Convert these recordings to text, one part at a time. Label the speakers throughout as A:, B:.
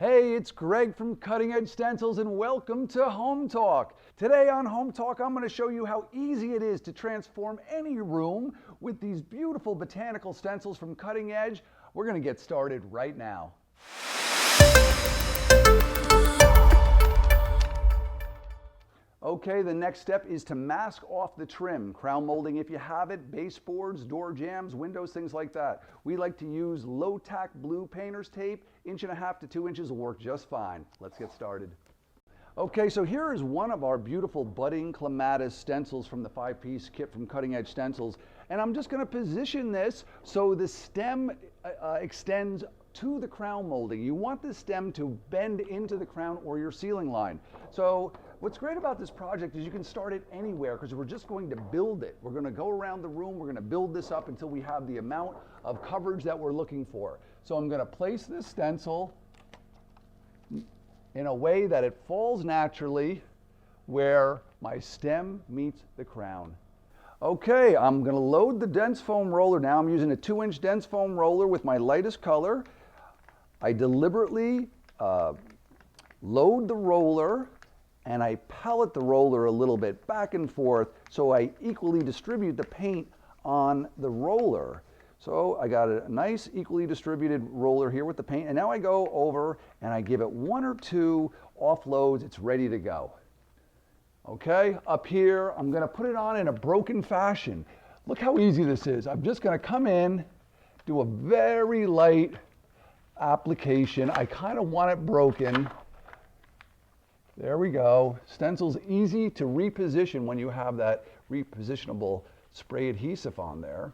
A: Hey, it's Greg from Cutting Edge Stencils and welcome to Hometalk. Today on Hometalk, I'm going to show you how easy it is to transform any room with these beautiful botanical stencils from Cutting Edge. We're going to get started right now. Okay, the next step is to mask off the trim. Crown molding if you have it, baseboards, door jambs, windows, things like that. We like to use low-tack blue painter's tape. 1.5 to 2 inches will work just fine. Let's get started. Okay, so here is one of our beautiful budding clematis stencils from the 5-piece kit from Cutting Edge Stencils. And I'm just going to position this so the stem extends to the crown molding. You want the stem to bend into the crown or your ceiling line. So what's great about this project is you can start it anywhere because we're just going to build it. We're going to go around the room, we're going to build this up until we have the amount of coverage that we're looking for. So I'm going to place this stencil in a way that it falls naturally where my stem meets the crown. Okay, I'm going to load the dense foam roller now. I'm using a 2-inch dense foam roller with my lightest color. I deliberately load the roller and I pellet the roller a little bit back and forth so I equally distribute the paint on the roller. So I got a nice equally distributed roller here with the paint, and now I go over and I give it 1 or 2 offloads. It's ready to go. Okay, up here I'm going to put it on in a broken fashion. Look how easy this is. I'm just going to come in, do a very light application. I kind of want it broken. There we go. Stencil's easy to reposition when you have that repositionable spray adhesive on there.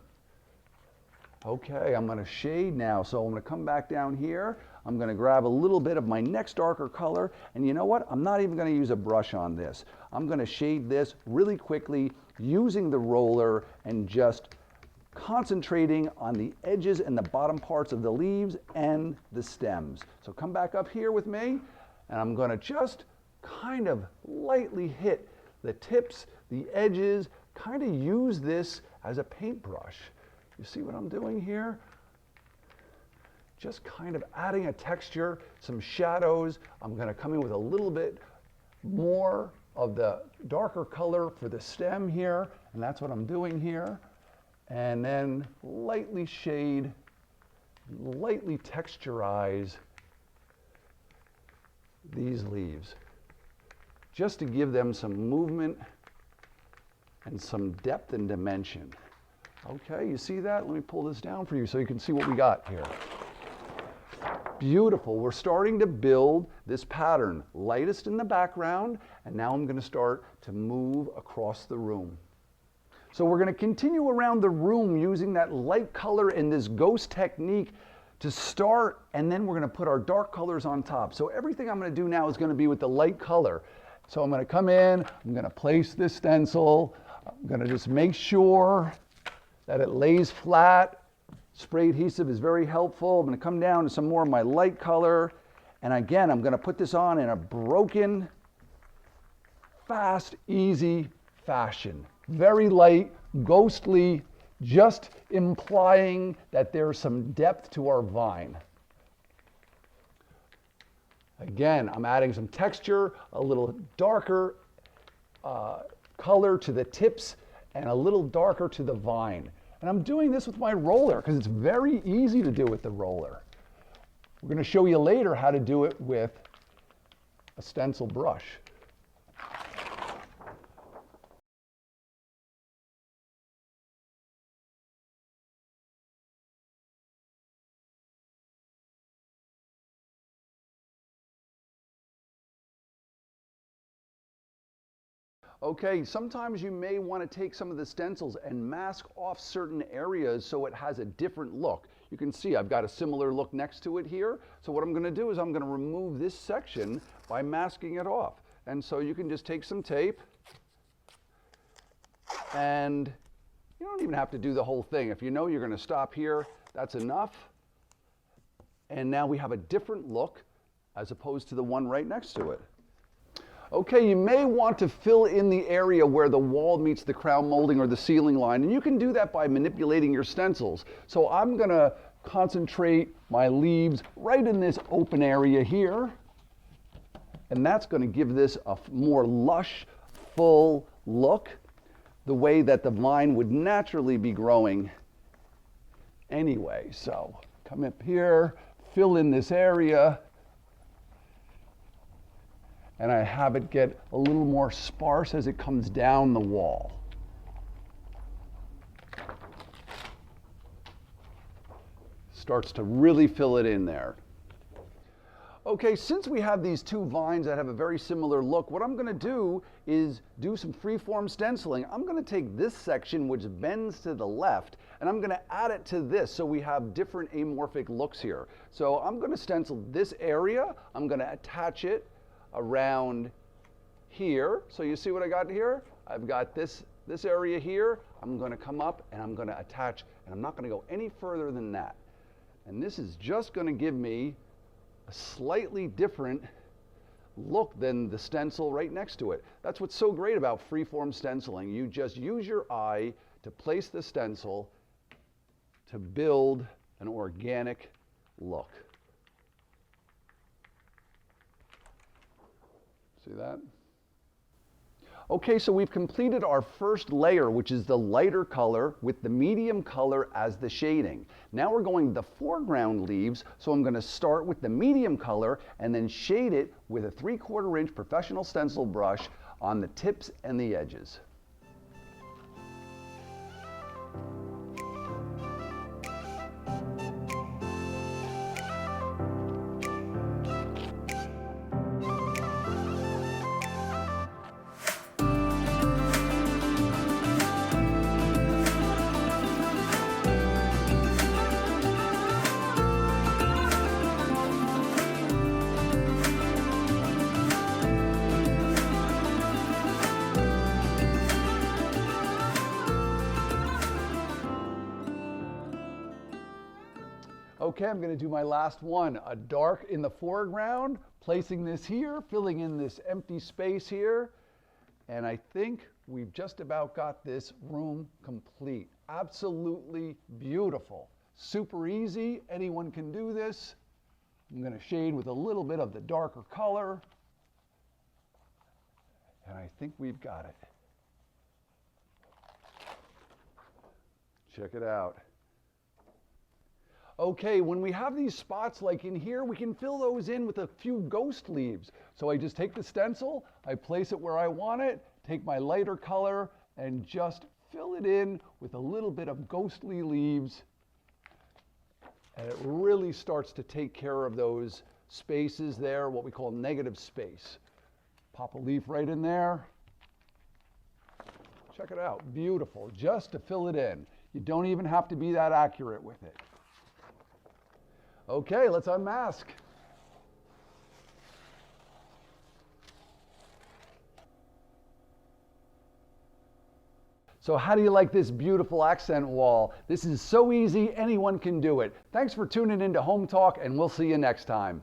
A: Okay, I'm going to shade now. So I'm going to come back down here. I'm going to grab a little bit of my next darker color. And you know what? I'm not even going to use a brush on this. I'm going to shade this really quickly using the roller and just concentrating on the edges and the bottom parts of the leaves and the stems. So come back up here with me, and I'm going to just kind of lightly hit the tips, the edges, kind of use this as a paintbrush. You see what I'm doing here? Just kind of adding a texture, some shadows. I'm going to come in with a little bit more of the darker color for the stem here, and that's what I'm doing here. And then lightly shade, lightly texturize these leaves, just to give them some movement and some depth and dimension. Okay, you see that? Let me pull this down for you so you can see what we got here. Beautiful. We're starting to build this pattern, lightest in the background, and now I'm going to start to move across the room. So we're going to continue around the room using that light color and this ghost technique to start, and then we're going to put our dark colors on top. So everything I'm going to do now is going to be with the light color. So I'm going to come in, I'm going to place this stencil, I'm going to just make sure that it lays flat. Spray adhesive is very helpful. I'm going to come down to some more of my light color, and again I'm going to put this on in a broken, fast, easy fashion. Very light, ghostly, just implying that there's some depth to our vine. Again, I'm adding some texture, a little darker color to the tips and a little darker to the vine. And I'm doing this with my roller because it's very easy to do with the roller. We're going to show you later how to do it with a stencil brush. Okay, sometimes you may want to take some of the stencils and mask off certain areas so it has a different look. You can see I've got a similar look next to it here. So what I'm going to do is I'm going to remove this section by masking it off. And so you can just take some tape, and you don't even have to do the whole thing. If you know you're going to stop here, that's enough. And now we have a different look as opposed to the one right next to it. Okay, you may want to fill in the area where the wall meets the crown molding or the ceiling line, and you can do that by manipulating your stencils. So I'm going to concentrate my leaves right in this open area here. And that's going to give this a more lush, full look, the way that the vine would naturally be growing anyway. So come up here, fill in this area, and I have it get a little more sparse as it comes down the wall. Starts to really fill it in there. Okay, since we have these two vines that have a very similar look, what I'm going to do is do some freeform stenciling. I'm going to take this section, which bends to the left, and I'm going to add it to this so we have different amorphic looks here. So I'm going to stencil this area. I'm going to attach it around here. So you see what I got here? I've got this area here. I'm going to come up and I'm going to attach, and I'm not going to go any further than that. And this is just going to give me a slightly different look than the stencil right next to it. That's what's so great about freeform stenciling. You just use your eye to place the stencil to build an organic look. See that? Okay, so we've completed our first layer, which is the lighter color with the medium color as the shading. Now we're going the foreground leaves, so I'm going to start with the medium color and then shade it with a 3/4 inch professional stencil brush on the tips and the edges. Okay, I'm going to do my last one, a dark in the foreground, placing this here, filling in this empty space here, and I think we've just about got this room complete. Absolutely beautiful. Super easy, anyone can do this. I'm going to shade with a little bit of the darker color, and I think we've got it. Check it out. Okay, when we have these spots like in here, we can fill those in with a few ghost leaves. So I just take the stencil, I place it where I want it, take my lighter color, and just fill it in with a little bit of ghostly leaves. And it really starts to take care of those spaces there, what we call negative space. Pop a leaf right in there. Check it out, beautiful, just to fill it in. You don't even have to be that accurate with it. Okay, let's unmask. So how do you like this beautiful accent wall? This is so easy, anyone can do it. Thanks for tuning in to Home Talk, and we'll see you next time.